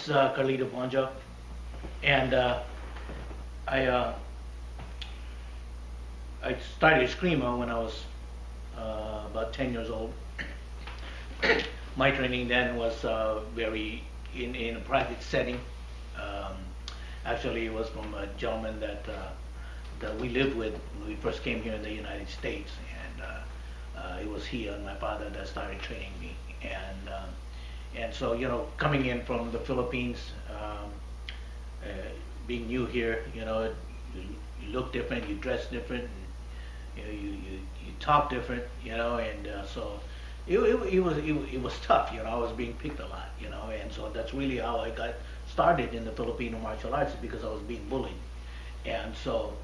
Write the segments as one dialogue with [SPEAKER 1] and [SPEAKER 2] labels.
[SPEAKER 1] is Carlito Bonjoc, and I uh, I started ESCRMA when I was about 10 years old. My training then was very in a private setting. Um, Actually, it was from a gentleman that we lived with when we first came here in the United States, and it was he and my father that started training me. And so, coming in from the Philippines, uh, being new here, you look different, you dress different, and, you talk different, and so it was tough. I was being picked a lot, and so that's really how I got started in the Filipino martial arts, because I was being bullied. And so,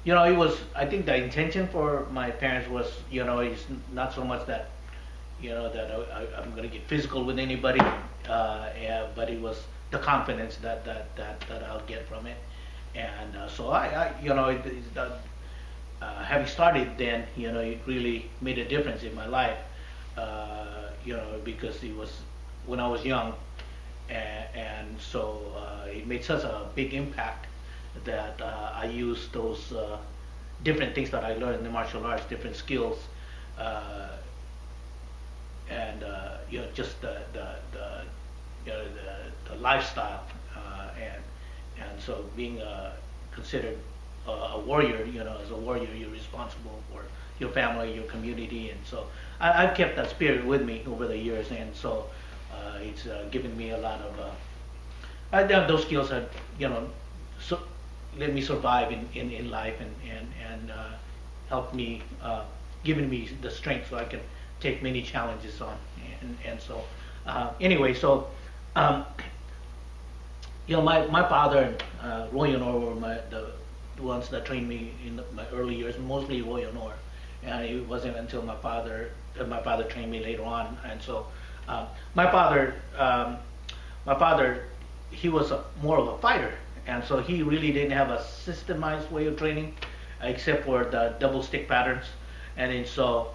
[SPEAKER 1] it was, I think the intention for my parents was, it's not so much that, that I'm going to get physical with anybody, yeah, but it was the confidence that I'll get from it. And so having started then, it really made a difference in my life, because it was when I was young, and so it made such a big impact that I used those different things that I learned in the martial arts, different skills, and just the lifestyle, and so being considered a warrior, as a warrior, you're responsible for your family, your community, and so I've kept that spirit with me over the years, and so it's given me a lot of those skills have, so let me survive in life, and helped me, given me the strength so I can take many challenges on, and so anyway, so my father and Roy and Or were the ones that trained me in my early years, mostly Roy and Or, and it wasn't until my father trained me later on, and so my father, he was more of a fighter, and so he really didn't have a systemized way of training, except for the double stick patterns, and then so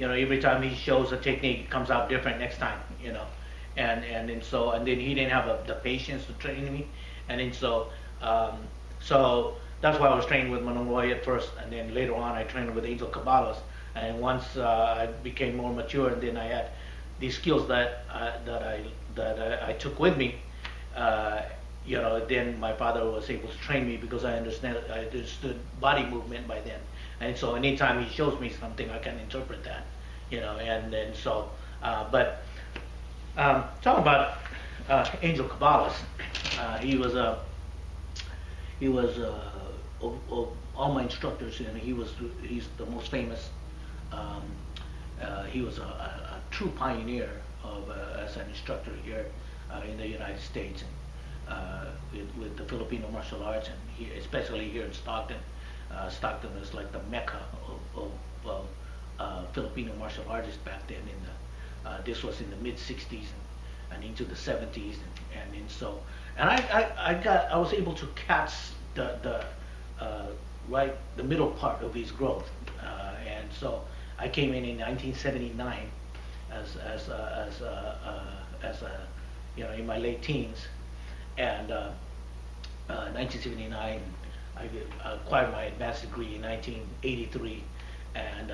[SPEAKER 1] every time he shows a technique, it comes out different next time, and then he didn't have the patience to train me, and then so that's why I was training with Manong Roy at first, and then later on I trained with Angel Cabalas, and once I became more mature, and then I had these skills that I took with me, then my father was able to train me, because I understood body movement by then, and so anytime he shows me something, I can interpret that, and then so, but talking about Angel Cabalas, he was of all my instructors, and he's the most famous. He was a true pioneer as an instructor here in the United States, with the Filipino martial arts, and especially here in Stockton. Stockton is like the mecca of Filipino martial artists back then. This was in the mid '60s and into the '70s, and I was able to catch the middle part of his growth, and so I came in 1979 as in my late teens, and 1979 I acquired my advanced degree in 1983, and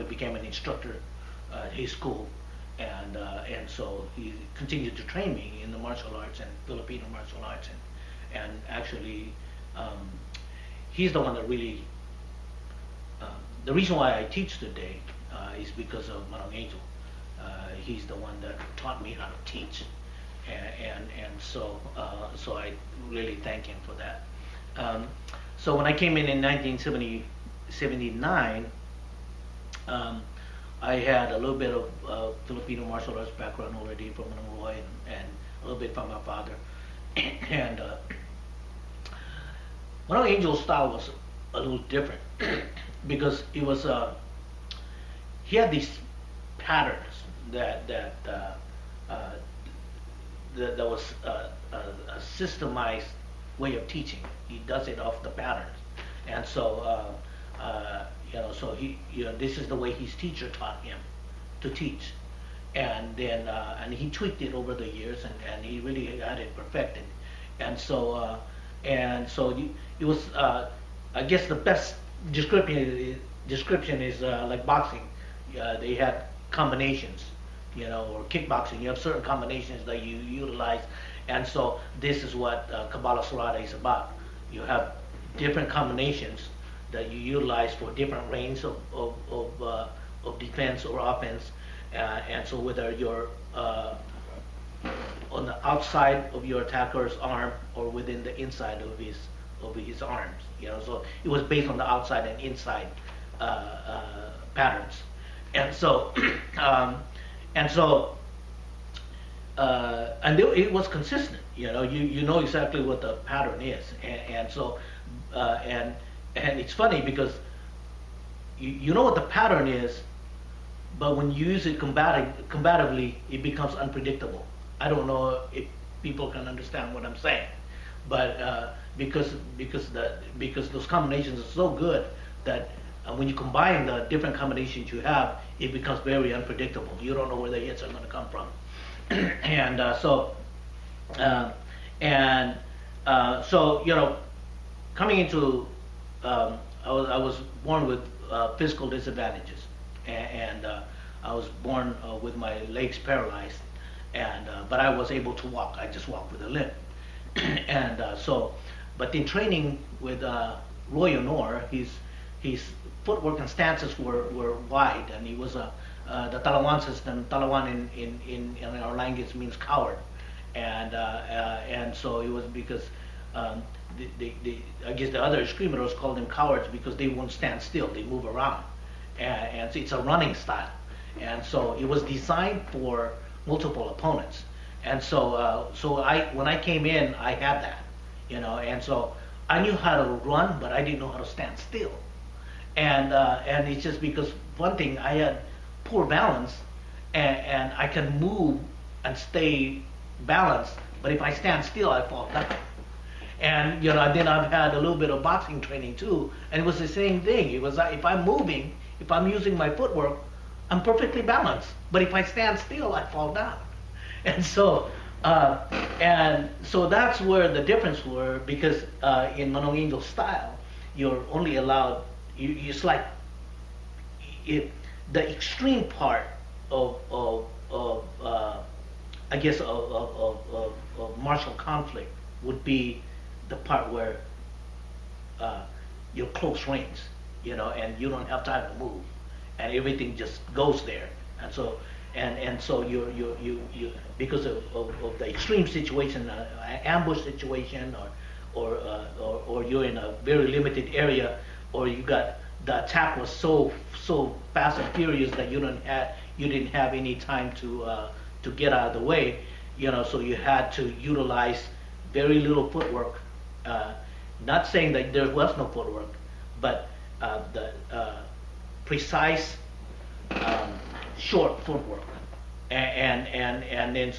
[SPEAKER 1] became an instructor at his school, and so he continued to train me in the martial arts and Filipino martial arts, and actually he's the one that really, the reason why I teach today is because of Manong Angel. He's the one that taught me how to teach, and so I really thank him for that. So when I came in 1979, I had a little bit of Filipino martial arts background already from Manong Roy, and a little bit from my father, and Manong Angel's style was a little different because it was he had these patterns that was a systemized way of teaching. He does it off the patterns, and so so this is the way his teacher taught him to teach, and then and he tweaked it over the years, and he really had it perfected. And so it was, I guess the best description is like boxing. They had combinations, or kickboxing. You have certain combinations that you utilize, and so this is what Cabala Serrada is about. You have different combinations that you utilize for different range of defense or offense, and so whether you're on the outside of your attacker's arm or within the inside of his arms, so it was based on the outside and inside patterns, and so it was consistent. You know exactly what the pattern is, and it's funny because you know what the pattern is, but when you use it combatively, it becomes unpredictable. I don't know if people can understand what I'm saying, but because those combinations are so good that when you combine the different combinations you have, it becomes very unpredictable. You don't know where the hits are going to come from, so coming into I was born with physical disadvantages, and I was born with my legs paralyzed, but I was able to walk. I just walked with a limp, but in training with Roy Honor, his footwork and stances were wide, and he was the Talawan system. Talawan in our language means coward, and so it was because I guess the other escrimadores called them cowards because they won't stand still; they move around, and so it's a running style, and so it was designed for multiple opponents, and so when I came in, I had that, and so I knew how to run, but I didn't know how to stand still, and it's just because one thing, I had poor balance, and I can move and stay balanced, but if I stand still, I fall down. And then I've had a little bit of boxing training too, and it was the same thing. It was like if I'm moving, if I'm using my footwork, I'm perfectly balanced. But if I stand still, I fall down. And so that's where the difference were, because in Manong Angel style, you're only allowed. It's like the extreme part of I guess of martial conflict would be the part where you're close range, and you don't have time to move, and everything just goes there, and so you because of the extreme situation, ambush situation, or you're in a very limited area, or you got the attack was so fast and furious that you didn't have any time to get out of the way, so you had to utilize very little footwork. Not saying that there was no footwork, but the precise short footwork, and then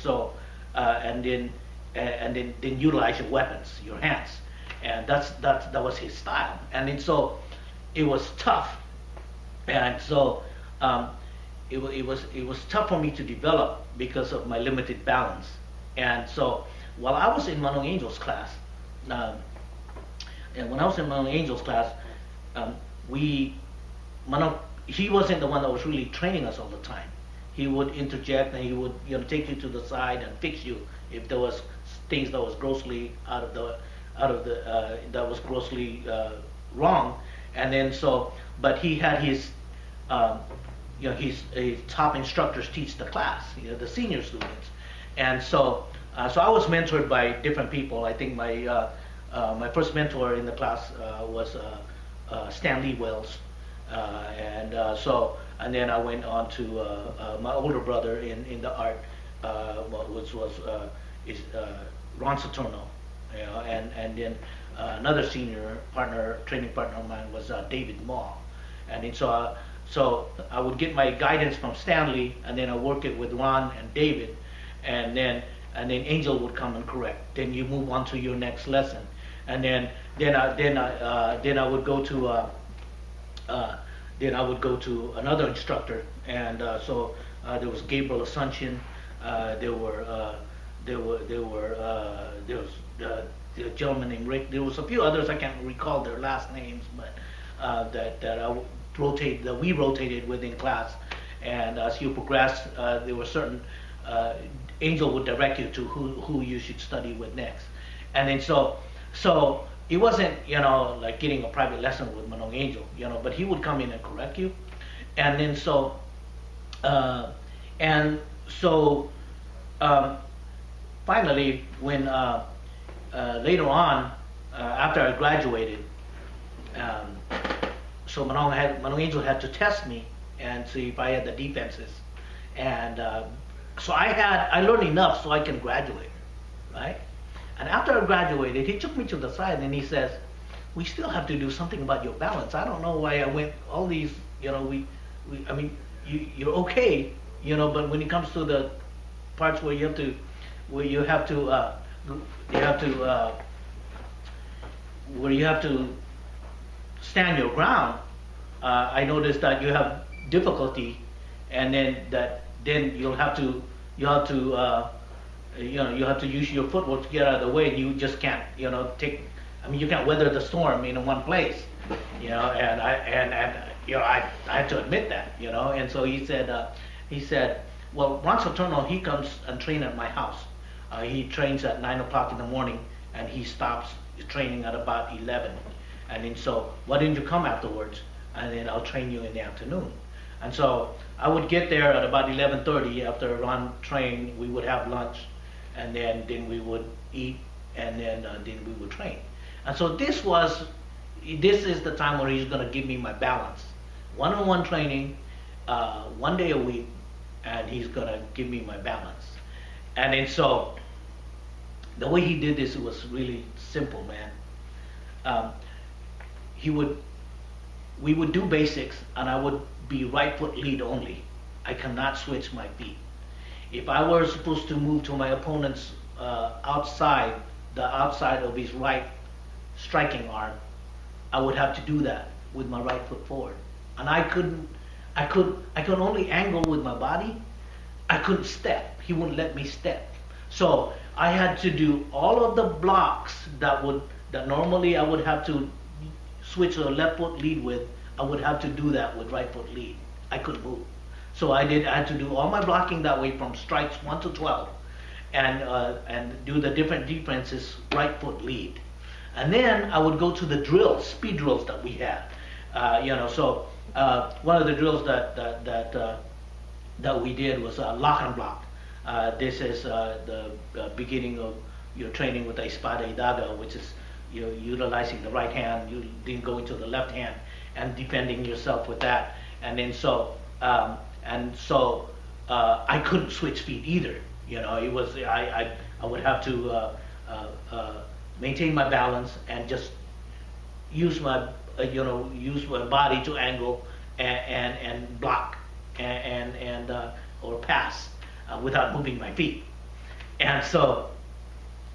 [SPEAKER 1] utilize your weapons, your hands, and that was his style, and so it was tough, and so it was tough for me to develop because of my limited balance, and so while I was in Manong Angel's class, he wasn't the one that was really training us all the time. He would interject, and he would take you to the side and fix you if there was things that was grossly that was grossly wrong, and then but he had his his top instructors teach the class, the senior students, and so I was mentored by different people. I think my first mentor in the class was Stanley Wells, and then I went on to my older brother in the art, which was Ron Saturno, and then another senior training partner of mine was David Maw, and so I would get my guidance from Stanley, and then I work it with Ron and David, and then Angel would come and correct. Then you move on to your next lesson, and then I would go to another instructor, and so there was Gabriel Asuncion, there was a gentleman named Rick. There was a few others, I can't recall their last names, but we rotated within class. And as you progress, there were certain Angel would direct you to who you should study with next. And then so it wasn't, like getting a private lesson with Manong Angel, but he would come in and correct you. And then finally, when later on, after I graduated, so Manong Angel had to test me and see if I had the defenses. And so I learned enough so I can graduate, right? And after I graduated, he took me to the side and he says, "We still have to do something about your balance. I don't know why I went all these, I mean, you're okay, but when it comes to the parts where you have to stand your ground, I noticed that you have difficulty, and then you'll have to use your footwork to get out of the way, and you just can't, you can't weather the storm in one place, and I had to admit that, and so he said, well, Ron Saturno, he comes and trains at my house. He trains at 9 o'clock in the morning, and he stops training at about 11. And then so, why didn't you come afterwards? And then I'll train you in the afternoon. And so I would get there at about 11:30. After Ron trained, we would have lunch, and then we would eat, and then we would train. And so this is the time where he's going to give me my balance. One-on-one training, 1 day a week, and he's going to give me my balance. And then so the way he did this, it was really simple, man. We would do basics, and I would be right foot lead only. I cannot switch my feet. If I were supposed to move to my opponent's outside of his right striking arm, I would have to do that with my right foot forward. And I could only angle with my body. I couldn't step. He wouldn't let me step. So I had to do all of the blocks that normally I would have to switch to a left foot lead with. I would have to do that with right foot lead. I couldn't move. So I had to do all my blocking that way from strikes 1 to 12, and do the different defenses right foot lead. And then I would go to the drills, speed drills that we had. So one of the drills that we did was lock and block. This is the beginning of your training with the espada y daga, which is utilizing the right hand, you then go into the left hand and defending yourself with that. And then I couldn't switch feet either. It was I would have to maintain my balance and just use my body to angle and block and or pass without moving my feet. And so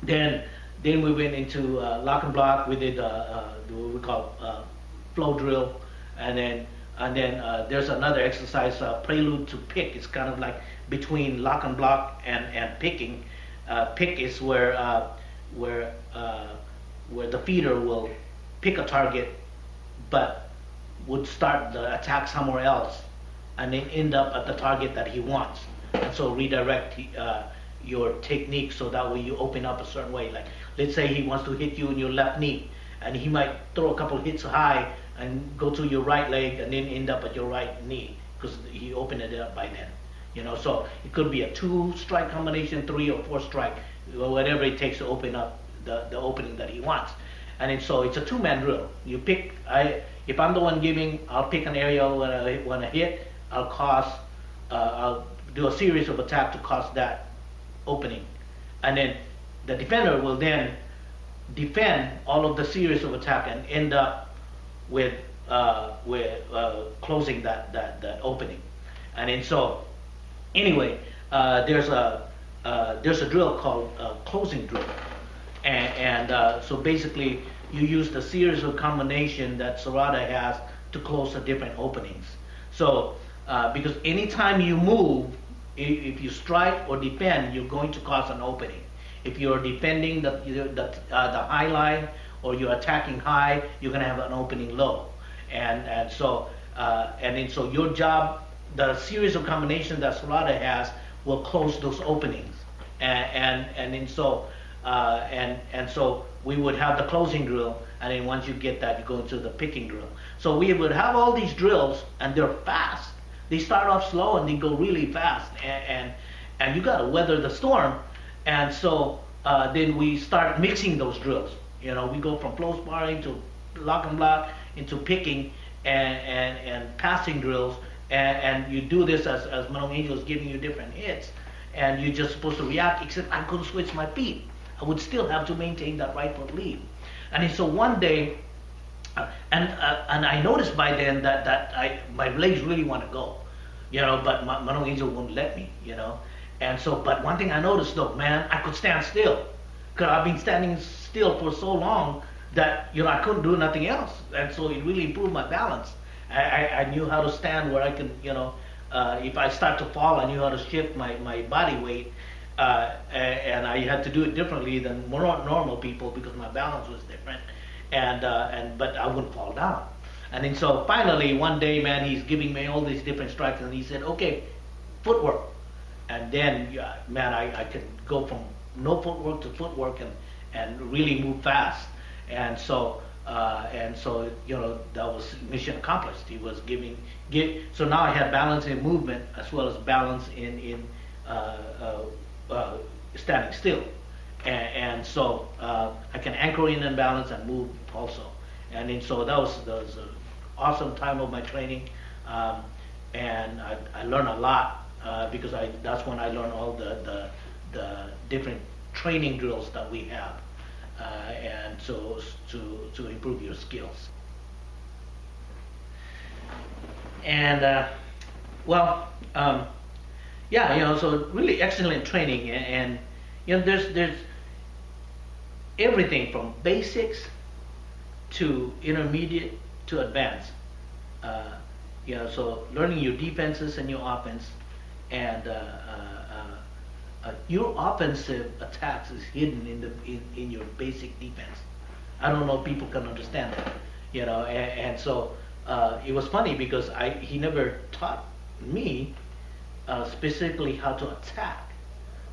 [SPEAKER 1] then we went into lock and block. We did what we call flow drill, and then there's another exercise, prelude to pick. It's kind of like between lock and block and picking. Pick is where the feeder will pick a target, but would start the attack somewhere else, and then end up at the target that he wants. And so redirect your technique so that way you open up a certain way. Like, let's say he wants to hit you in your left knee, and he might throw a couple of hits high and go to your right leg and then end up at your right knee because he opened it up by then. So it could be a 2-strike combination, 3 or 4-strike, whatever it takes to open up the opening that he wants. And then, so it's a 2-man drill. You pick. If I'm the one giving, I'll pick an area when I hit. I'll do a series of attacks to cause that opening, and then the defender will then defend all of the series of attack and end up with closing that opening. And then so anyway, there's a drill called closing drill, and so basically you use the series of combination that Sarada has to close the different openings. So because anytime you move, if you strike or defend, you're going to cause an opening. If you're defending the high line or you're attacking high, you're going to have an opening low. So your job, the series of combinations that Sarada has, will close those openings. So we would have the closing drill, and then once you get that, you go into the picking drill. So we would have all these drills, and they're fast. They start off slow and they go really fast, and you got to weather the storm. And so then we start mixing those drills. You know, we go from flow sparring to lock and block into picking and passing drills, and you do this as Manong Angel is giving you different hits, and you're just supposed to react, except I couldn't switch my feet. I would still have to maintain that right foot lead. And so one day, and I noticed by then that my legs really want to go, you know, but Manong Angel won't let me, you know. And so, but one thing I noticed though, man, I could stand still, because I've been standing still for so long that, you know, I couldn't do nothing else. And so it really improved my balance. I knew how to stand where I can, you know, if I start to fall, I knew how to shift my body weight, and I had to do it differently than more normal people because my balance was different, but I wouldn't fall down. And then so finally one day, man, he's giving me all these different strikes, and he said, okay, footwork. And then, man, I could go from no footwork to footwork and really move fast. And so, you know, that was mission accomplished. He was so now I had balance in movement as well as balance in standing still. And so I can anchor in and balance and move also. And then so that was an awesome time of my training. And I learned a lot. Because that's when I learned all the different training drills that we have, and so to improve your skills. And yeah, you know, so really excellent training, and you know, there's everything from basics to intermediate to advanced. You know, so learning your defenses and your offense. And your offensive attacks is hidden in your basic defense. I don't know if people can understand that, you know. And so it was funny because he never taught me specifically how to attack,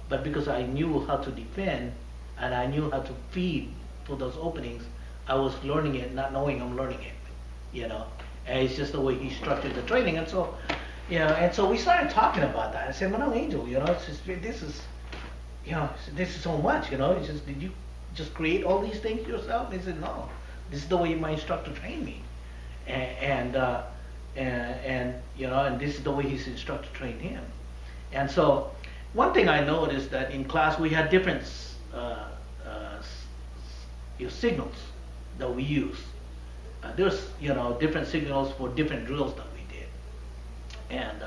[SPEAKER 1] but because I knew how to defend and I knew how to feed for those openings, I was learning it, not knowing I'm learning it, you know. And it's just the way he structured the training, and so. You know, and so we started talking about that. I said, Manong Angel, you know, this is so much, you know. He says, did you just create all these things yourself? He said, no, this is the way my instructor trained me, and you know, and this is the way his instructor trained him. And so, one thing I noticed that in class we had different signals that we use. There's, you know, different signals for different drills that we did. And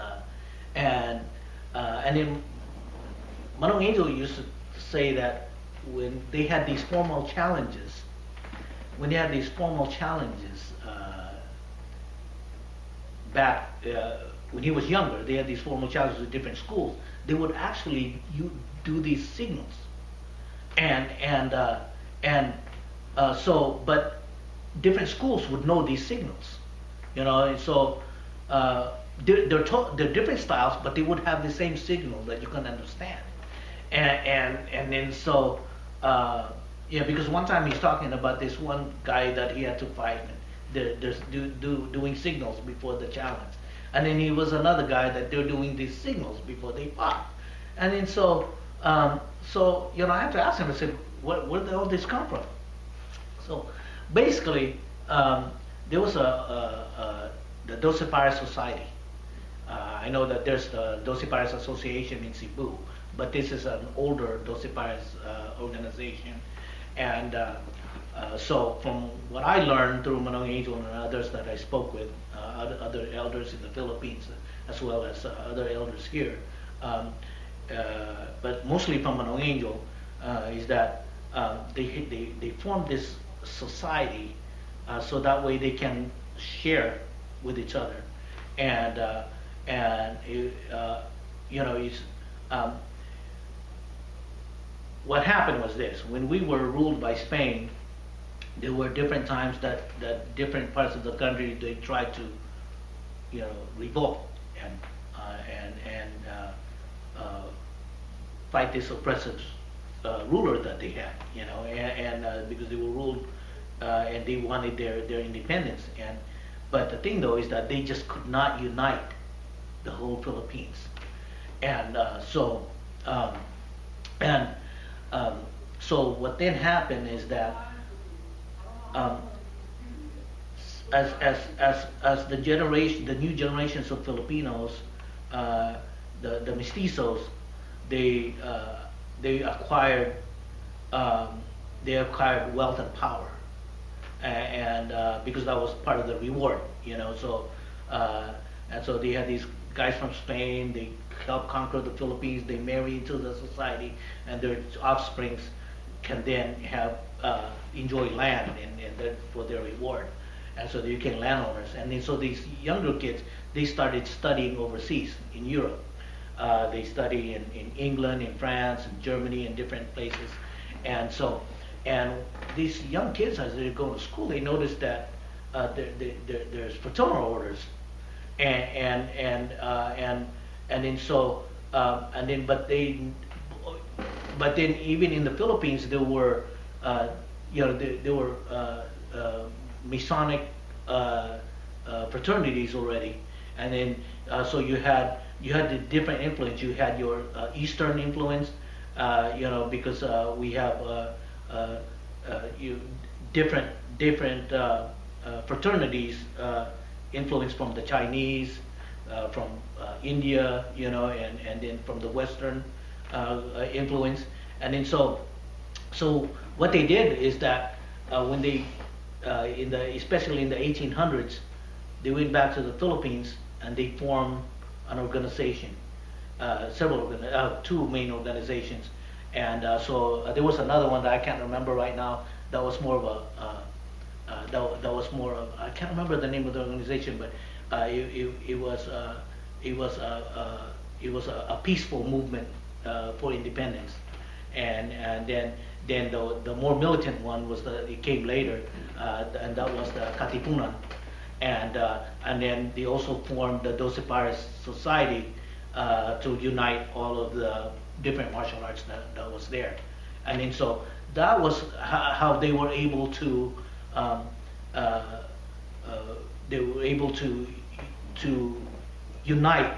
[SPEAKER 1] then Manong Angel used to say that when they had these formal challenges, back when he was younger, they had these formal challenges with different schools. They would actually do these signals, but different schools would know these signals, you know, and so. They're different styles, but they would have the same signal that you can understand, and then so yeah, because one time he's talking about this one guy that he had to fight, doing signals before the challenge, and then he was another guy that they're doing these signals before they fought, and then so you know, I have to ask him. I said, where did all this come from? So basically, there was the Dosiparas Society. I know that there's the Dosiparas Association in Cebu, but this is an older Dosiparas organization. And so from what I learned through Manong Angel and others that I spoke with, other elders in the Philippines, as well as other elders here, but mostly from Manong Angel, is that they formed this society so that way they can share with each other, and you know, um, what happened was this: when we were ruled by Spain, there were different times that different parts of the country they tried to, you know, revolt and fight this oppressive ruler that they had, you know, and because they were ruled and they wanted their independence. And but the thing though is that they just could not unite the whole Philippines, and and so what then happened is that um, as the new generations of Filipinos, the mestizos, they acquired wealth and power, and because that was part of the reward, you know. So and so they had these guys from Spain. They helped conquer the Philippines. They marry into the society, and their offsprings can then have enjoy land and for their reward. And so they became landowners. And then so these younger kids, they started studying overseas in Europe. They study in England, in France, in Germany, in different places. And so, and these young kids, as they go to school, they notice that there's fraternal orders, and then so and then but then even in the Philippines there were you know there were Masonic fraternities already, and then so you had the different influence. You had your Eastern influence, you know, because we have different fraternities influenced from the Chinese, from India, you know, and then from the Western influence, and then so what they did is that when they especially in the 1800s, they went back to the Philippines and they formed an organization, two main organizations, and so there was another one that I can't remember right now. That was more of I can't remember the name of the organization, but it was a peaceful movement for independence, and then the more militant one was it came later, and that was the Katipunan, and then they also formed the Doce Pares Society to unite all of the different martial arts that was there, and then so that was how they were able to unite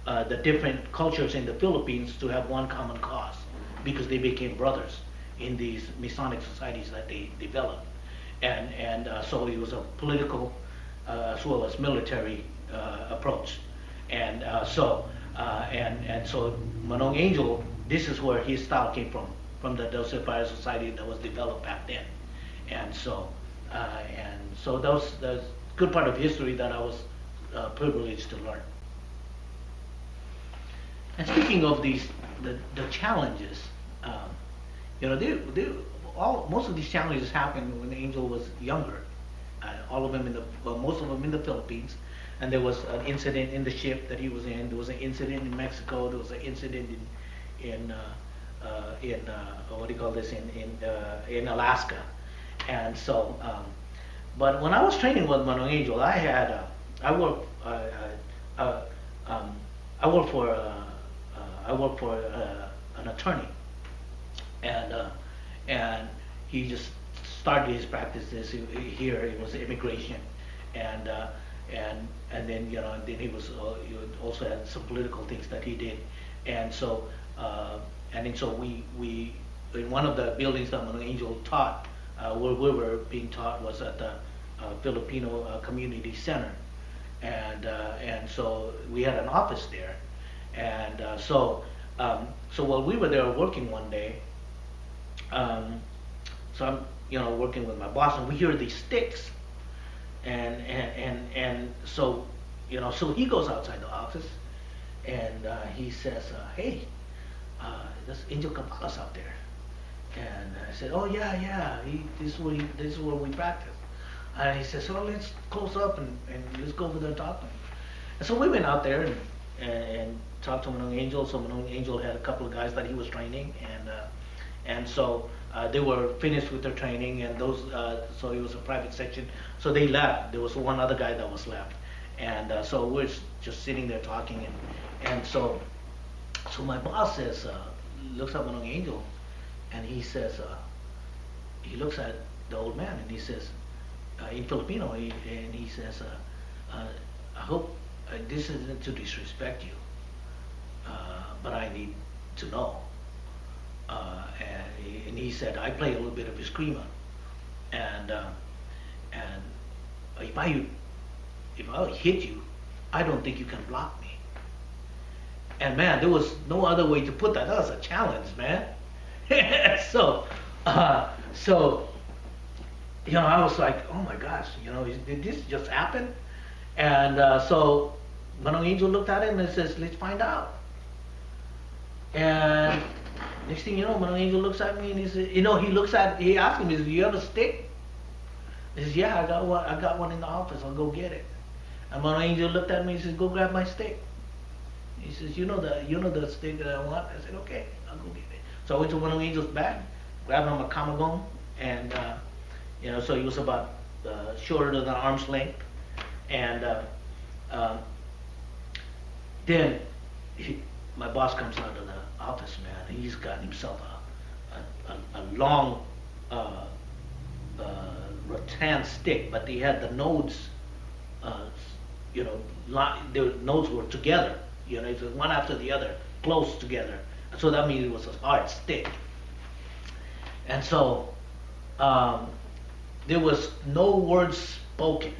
[SPEAKER 1] the different cultures in the Philippines to have one common cause, because they became brothers in these Masonic societies that they developed, and so it was a political as well as military approach, and so Manong Angel, this is where his style came from the Doce Pares Society that was developed back then, and so that was a good part of history that I was privileged to learn. And speaking of the challenges, you know, most of these challenges happened when Angel was younger. All of them most of them in the Philippines, and there was an incident in the ship that he was in. There was an incident in Mexico. There was an incident in what do you call this, in Alaska, and so. But when I was training with Manong Angel, I worked for an attorney, and he just started his practices here. It was immigration, and then, you know, and then he also had some political things that he did, and so and then so we in one of the buildings that Manong Angel taught, where we were being taught, was at the Filipino Community Center, and so we had an office there, and so while we were there working one day, so I'm, you know, working with my boss, and we hear these sticks, and so, you know, so he goes outside the office, and he says, hey, there's Angel Cabalas out there. And I said, oh yeah, this is where we practice. And he says, so let's close up and let's go over there and talk to him. So we went out there and talked to Manong Angel. So Manong Angel had a couple of guys that he was training, and so they were finished with their training, and those so it was a private section. So they left. There was one other guy that was left, and so we're just sitting there talking, and so my boss says, looks at Manong Angel, and he says, he looks at the old man, and he says, in Filipino, and he says, I hope this isn't to disrespect you, but I need to know. And he said, I play a little bit of Escrima, and if I hit you, I don't think you can block me. And man, there was no other way to put that. That was a challenge, man. So you know, I was like, oh my gosh, you know, did this just happen? And so Manong Angel looked at him and says, let's find out. And next thing you know, Manong Angel looks at me and he says, you know, he asked him, do you have a stick? He says, yeah, I got one in the office, I'll go get it. And Manong Angel looked at me and says, go grab my stick. He says, you know the stick that I want? I said, okay, I'll go get it. So I went to Manong Angel's bag, grabbed him a kamagong, and you know, so he was about shorter than arm's length. And then my boss comes out of the office, man. He's got himself a long rattan stick, but he had the nodes, you know, the nodes were together. You know, it was one after the other, close together. So that means it was a hard stick. And so there was no words spoken.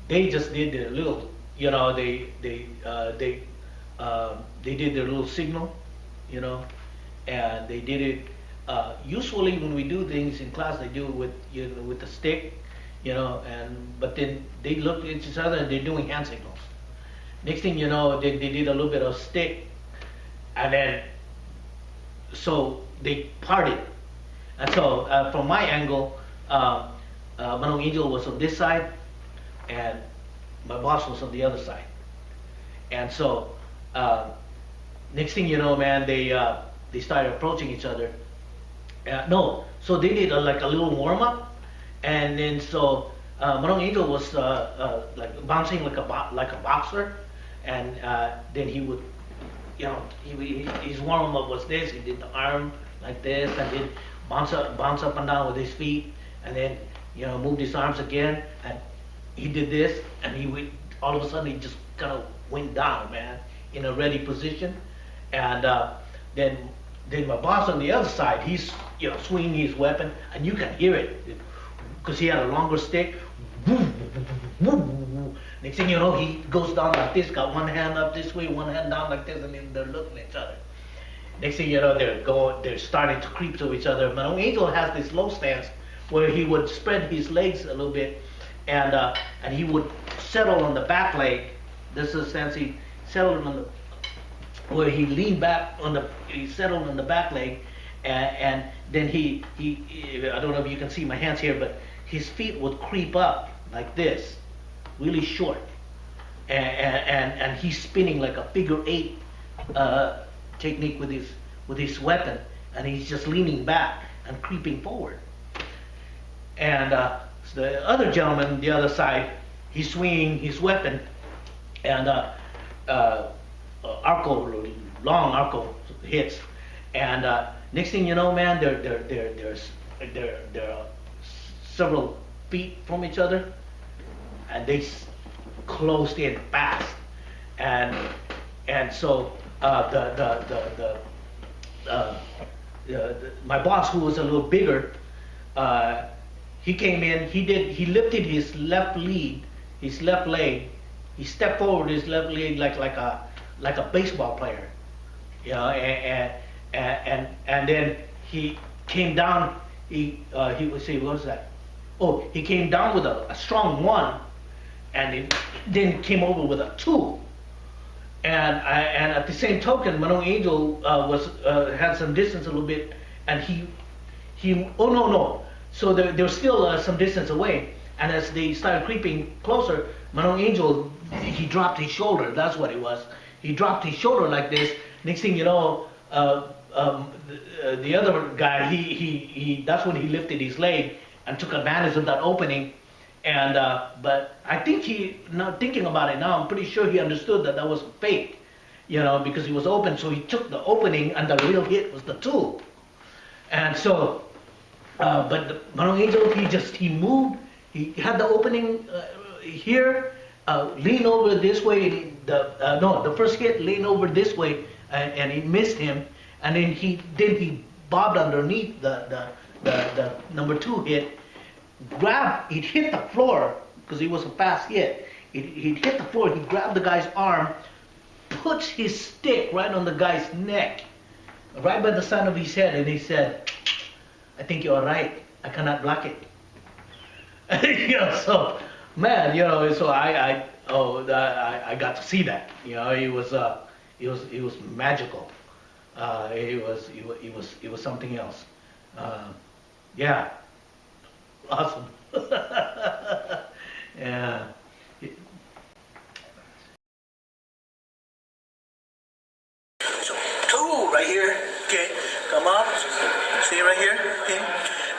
[SPEAKER 1] They just did their little, you know, they did their little signal, you know, and they did it. Usually when we do things in class, they do it with, you know, with the stick, you know, but then they look at each other and they're doing hand signals. Next thing you know, they did a little bit of stick, and then so they parted. And so from my angle, Manong Angel was on this side, and my boss was on the other side. And so next thing you know, man, they started approaching each other. No, so they did like a little warm up, and then so Manong Angel was like bouncing like a boxer, and then he would, you know, his warm up was this. He did the arm like this, and then bounce up and down with his feet, and then, you know, moved his arms again, and he did this, and he would, all of a sudden he just kind of went down, man, in a ready position, and then my boss on the other side, he's, you know, swinging his weapon, and you can hear it because he had a longer stick. Next thing you know, he goes down like this, got one hand up this way, one hand down like this, and then they're looking at each other. Next thing you know, they're starting to creep to each other. Manong Angel has this low stance where he would spread his legs a little bit, and he would settle on the back leg. This is the stance he settled on the, where he leaned back he settled on the back leg, and then he I don't know if you can see my hands here, but his feet would creep up like this, really short, and he's spinning like a figure 8 technique with his weapon, and he's just leaning back and creeping forward. And so the other gentleman, the other side, he's swinging his weapon, and long arco hits, and next thing you know, man, they're several feet from each other, and they closed in fast, and so my boss, who was a little bigger, he came in. He lifted his left leg. He stepped forward his left leg like a baseball player, you know, and then he came down. He would say, what was that? Oh, he came down with a strong 1, and then came over with a 2. And at the same token, Manong Angel had some distance a little bit, and he oh no. So there was still some distance away. And as they started creeping closer, Manong Angel, he dropped his shoulder. That's what it was. He dropped his shoulder like this. Next thing you know, the other guy, that's when he lifted his leg and took advantage of that opening. And but I think now thinking about it now, I'm pretty sure he understood that that was fake, because he was open. So he took the opening, and the real hit was the tool. And so, but Manong Angel, he moved. He had the opening here, lean over this way. The first hit leaned over this way, and he missed him. And then he bobbed underneath the number 2 hit. It hit the floor because it was a fast hit. It hit the floor. He grabbed the guy's arm, puts his stick right on the guy's neck, right by the side of his head, and he said, "I think you're right. I cannot block it." So man, so I got to see that. It was magical. It was something else. Yeah. Awesome. Yeah. So 2 right here. Okay. Come on. See right here. Okay.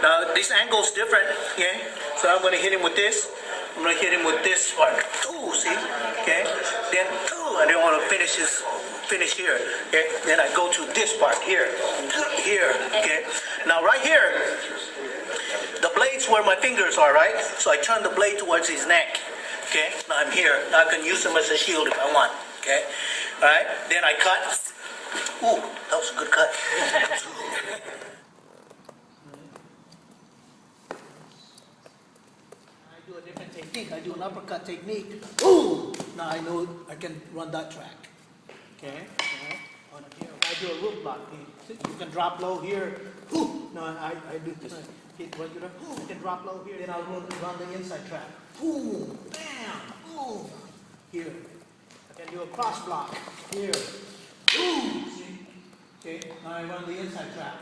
[SPEAKER 1] Now this angle is different. Okay. So I'm going to hit him with this. I'm going to hit him with this part. 2. See. Okay. Then 2. I don't want to finish here. Okay. Then I go to this part here. Here. Okay. Now right here. The blade's where my fingers are, right? So I turn the blade towards his neck. Okay, now I'm here. Now I can use him as a shield if I want. Okay, all right. Then I cut. Ooh, that was a good cut. I do a different technique. I do an uppercut technique. Ooh, now I know I can run that track. Okay. On here, I do a root block. You can drop low here. Ooh, no, I do this. What you do? I can drop low here, then I'll run the inside track. Boom, bam, boom. Here. I can do a cross block. Here. Boom. See? Okay, now I run the inside track.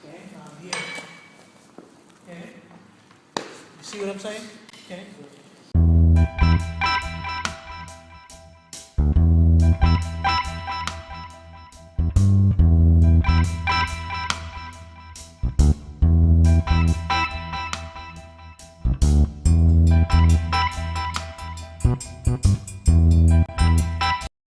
[SPEAKER 1] Okay, now I'm here. Okay. You see what I'm saying? Okay.